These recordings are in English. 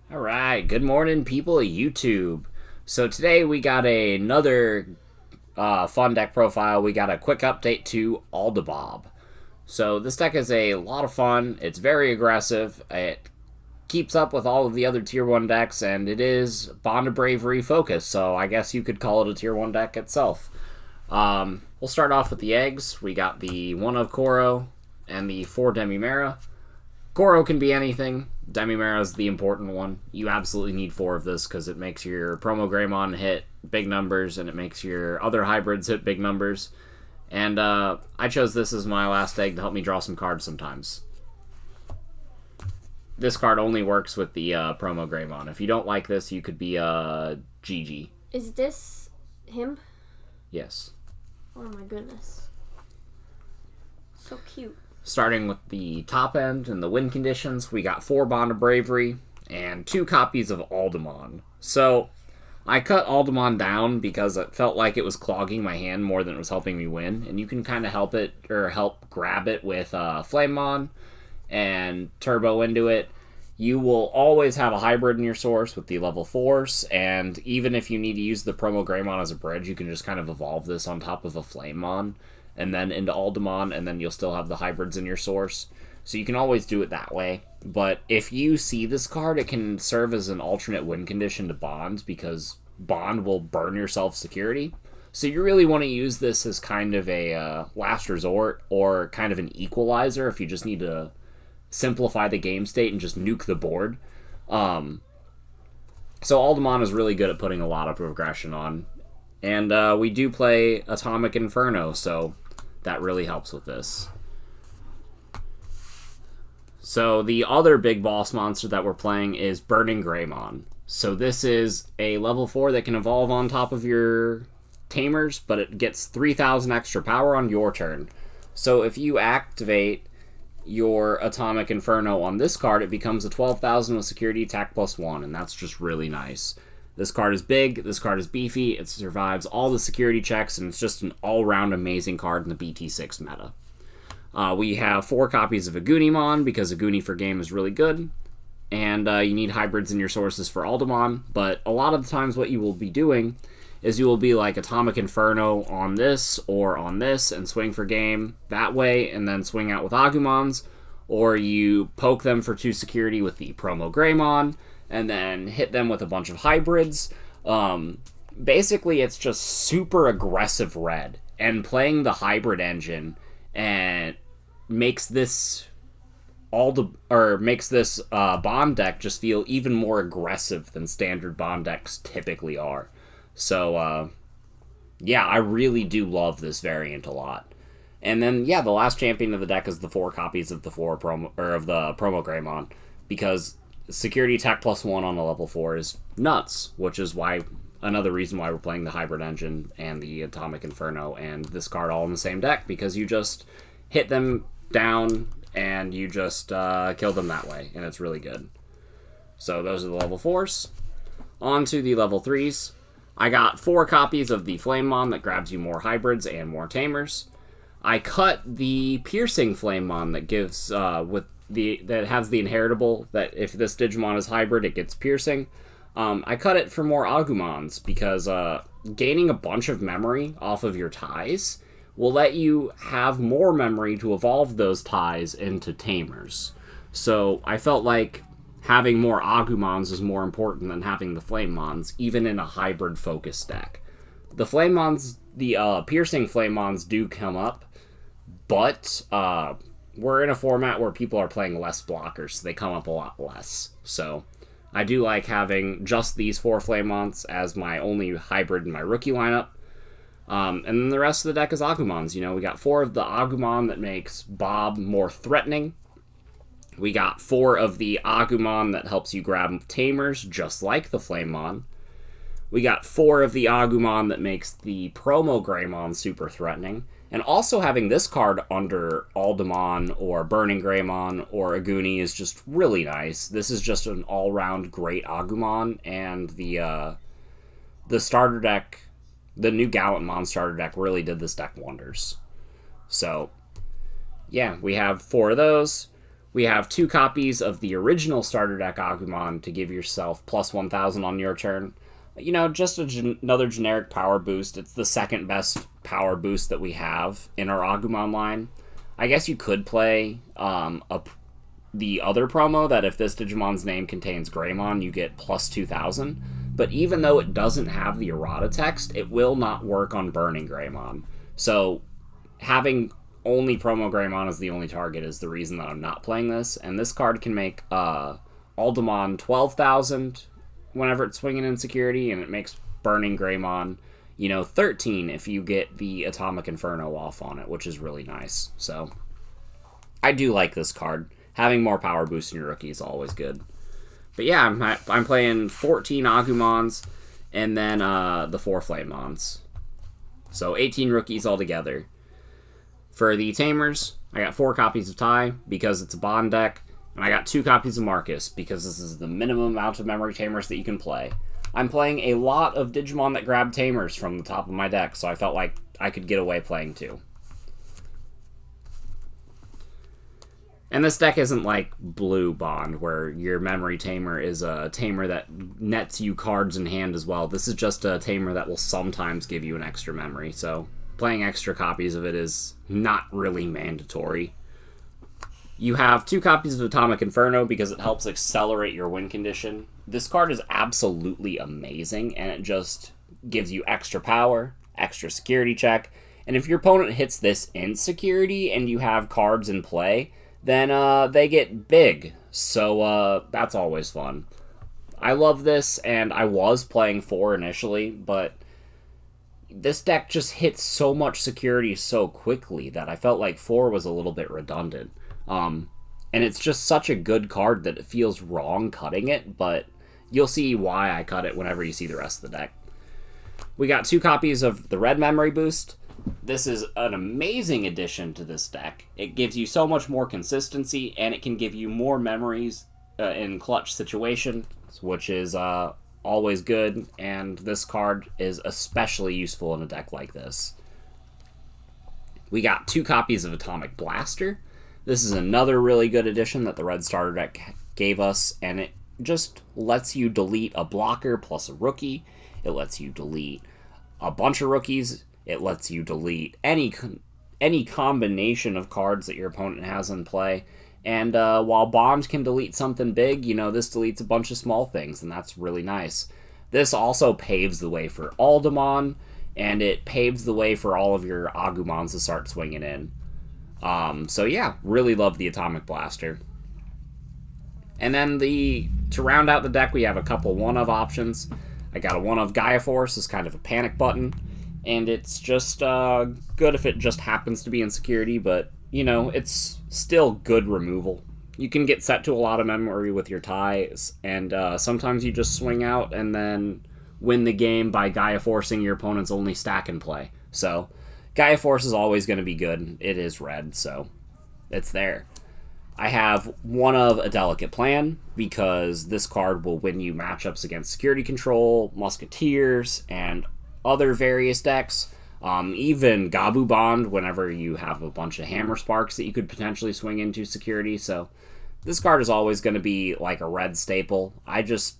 Alright, good morning, people of YouTube. So today we got another fun deck profile. We got a quick update to Alda-BOB. So this deck is a lot of fun. It's very aggressive. It keeps up with all of the other Tier 1 decks, and it is Bond of Bravery focused, so I guess you could call it a Tier 1 deck itself. We'll start off with the eggs. We got the 1 of Koro and the 4 Demimera. Koro can be anything. Demimera is the important one. You absolutely need 4 of this because it makes your Promo Greymon hit big numbers and it makes your other hybrids hit big numbers. And I chose this as my last egg to help me draw some cards sometimes. This card only works with the Promo Greymon. If you don't like this, you could be GG. Is this him? Yes. Oh my goodness. So cute. Starting with the top end and the win conditions, we got 4 Bond of Bravery and 2 copies of Aldamon. So I cut Aldamon down because it felt like it was clogging my hand more than it was helping me win. And you can kind of help it or help grab it with Flamemon and Turbo into it. You will always have a hybrid in your source with the level 4s, and even if you need to use the Promo Greymon as a bridge, you can just kind of evolve this on top of a Flamemon and then into Aldamon, and then you'll still have the hybrids in your source. So you can always do it that way. But if you see this card, it can serve as an alternate win condition to Bonds, because Bond will burn yourself security. So you really want to use this as kind of a last resort, or kind of an equalizer if you just need to simplify the game state and just nuke the board. So Aldamon is really good at putting a lot of aggression on. And we do play Atomic Inferno, so that really helps with this. So the other big boss monster that we're playing is Burning Greymon. So this is a level 4 that can evolve on top of your Tamers, but it gets 3,000 extra power on your turn. So if you activate your Atomic Inferno on this card, it becomes a 12,000 with security attack +1, and that's just really nice. This card is big, this card is beefy, it survives all the security checks, and it's just an all-round amazing card in the BT6 meta. We have 4 copies of Agumon, because Aguni for game is really good, and you need hybrids in your sources for Aldamon, but a lot of the times what you will be doing is you will be like Atomic Inferno on this, or on this, and swing for game that way, and then swing out with Agumons, or you poke them for 2 security with the Promo Greymon, and then hit them with a bunch of hybrids. Basically, it's just super aggressive red, and playing the hybrid engine and makes this Bond deck just feel even more aggressive than standard Bond decks typically are. So yeah, I really do love this variant a lot. And then yeah, the last champion of the deck is the 4 copies of the Promo Greymon, because security attack +1 on a level 4 is nuts, which is why another reason why we're playing the hybrid engine and the Atomic Inferno and this card all in the same deck, because you just hit them down and you just kill them that way, and it's really good. So those are the level 4s. On to the level 3s. I got 4 copies of the Flamemon that grabs you more hybrids and more Tamers. I cut the Piercing Flamemon that gives that has the inheritable, that if this Digimon is hybrid, it gets piercing. I cut it for more Agumons, because gaining a bunch of memory off of your ties will let you have more memory to evolve those ties into Tamers. So I felt like having more Agumons is more important than having the Flamemons, even in a hybrid-focused deck. The Flamemons, the Piercing Flamemons do come up, but we're in a format where people are playing less blockers, so they come up a lot less. So I do like having just these 4 Flamemons as my only hybrid in my rookie lineup. And then the rest of the deck is Akumans. You know, we got 4 of the Agumon that makes Bob more threatening. We got 4 of the Agumon that helps you grab Tamers, just like the Flamemon. We got 4 of the Agumon that makes the Promo Greymon super threatening. And also having this card under Aldamon or Burning Greymon or Aguni is just really nice. This is just an all-round great Agumon, and the starter deck, the new Gallantmon starter deck, really did this deck wonders. So yeah, we have 4 of those. We have 2 copies of the original starter deck Agumon to give yourself plus 1,000 on your turn. You know, just another generic power boost. It's the second best power boost that we have in our Agumon line. I guess you could play the other promo that if this Digimon's name contains Greymon, you get plus 2,000. But even though it doesn't have the errata text, it will not work on Burning Greymon. So having only promo Greymon as the only target is the reason that I'm not playing this. And this card can make Aldamon 12,000 whenever it's swinging in security, and it makes Burning Greymon, 13 if you get the Atomic Inferno off on it, which is really nice. So I do like this card. Having more power boost in your rookie is always good. But yeah, I'm playing 14 Agumons and then the 4 Flamemons. So 18 rookies altogether. For the Tamers, I got 4 copies of Ty because it's a Bond deck, and I got 2 copies of Marcus because this is the minimum amount of memory Tamers that you can play. I'm playing a lot of Digimon that grab Tamers from the top of my deck, so I felt like I could get away playing 2. And this deck isn't like Blue Bond, where your memory Tamer is a Tamer that nets you cards in hand as well. This is just a Tamer that will sometimes give you an extra memory, so playing extra copies of it is not really mandatory. You have 2 copies of Atomic Inferno because it helps accelerate your win condition. This card is absolutely amazing, and it just gives you extra power, extra security check, and if your opponent hits this in security and you have cards in play, then they get big, so that's always fun. I love this, and I was playing 4 initially, but this deck just hits so much security so quickly that I felt like 4 was a little bit redundant. And it's just such a good card that it feels wrong cutting it, but you'll see why I cut it whenever you see the rest of the deck. We got 2 copies of the Red Memory Boost. This is an amazing addition to this deck. It gives you so much more consistency, and it can give you more memories in clutch situations, which is always good, and this card is especially useful in a deck like this. We got 2 copies of Atomic Blaster. This is another really good addition that the Red Starter deck gave us, and it just lets you delete a blocker plus a rookie. It lets you delete a bunch of rookies. It lets you delete any combination of cards that your opponent has in play. And while Bond can delete something big, this deletes a bunch of small things, and that's really nice. This also paves the way for Aldamon, and it paves the way for all of your Agumons to start swinging in. So yeah, really love the Atomic Blaster. And then to round out the deck, we have a couple one-of options. I got a one-of Gaia Force as kind of a panic button, and it's just good if it just happens to be in security, but, it's still good removal. You can get set to a lot of memory with your ties, and sometimes you just swing out and then win the game by Gaia Forcing your opponent's only stack in play. So Gaia Force is always going to be good. It is red, so it's there. I have one of a Delicate Plan, because this card will win you matchups against Security Control, Musketeers, and other various decks. Even Gabu Bond, whenever you have a bunch of Hammer Sparks that you could potentially swing into security. So this card is always going to be like a red staple. I just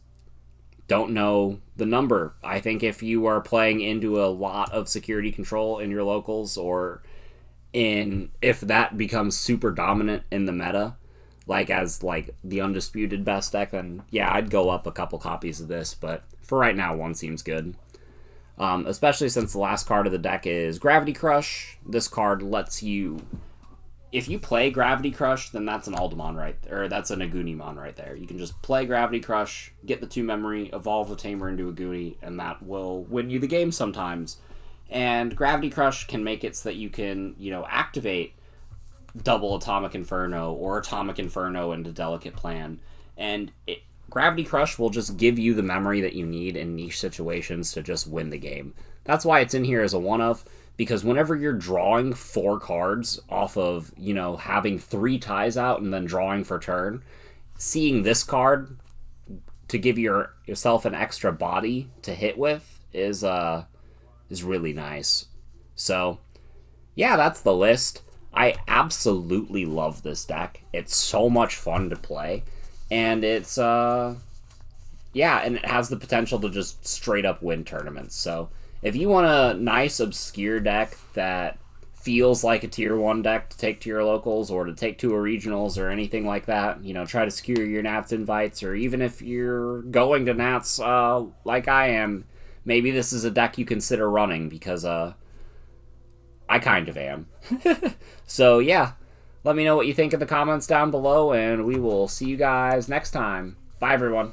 don't know the number. I think if you are playing into a lot of Security Control in your locals, or if that becomes super dominant in the meta, as the undisputed best deck, then yeah, I'd go up a couple copies of this, but for right now, 1 seems good. Especially since the last card of the deck is Gravity Crush. This card lets you, if you play Gravity Crush, then that's an Aldamon or that's an Agunimon right there. You can just play Gravity Crush, get the 2 memory, evolve a Tamer into a Goonie, and that will win you the game sometimes. And Gravity Crush can make it so that you can, activate double Atomic Inferno or Atomic Inferno into Delicate Plan. And Gravity Crush will just give you the memory that you need in niche situations to just win the game. That's why it's in here as a one-of, because whenever you're drawing 4 cards off of, having 3 ties out and then drawing for turn, seeing this card to give yourself an extra body to hit with is really nice. So, yeah, that's the list. I absolutely love this deck. It's so much fun to play, and it's yeah, and it has the potential to just straight up win tournaments. So if you want a nice obscure deck that feels like a tier 1 deck to take to your locals or to take to a regionals or anything like that, you know, try to secure your Nats invites, or even if you're going to Nats like I am, maybe this is a deck you consider running, because I kind of am. So yeah, let me know what you think in the comments down below, and we will see you guys next time. Bye everyone.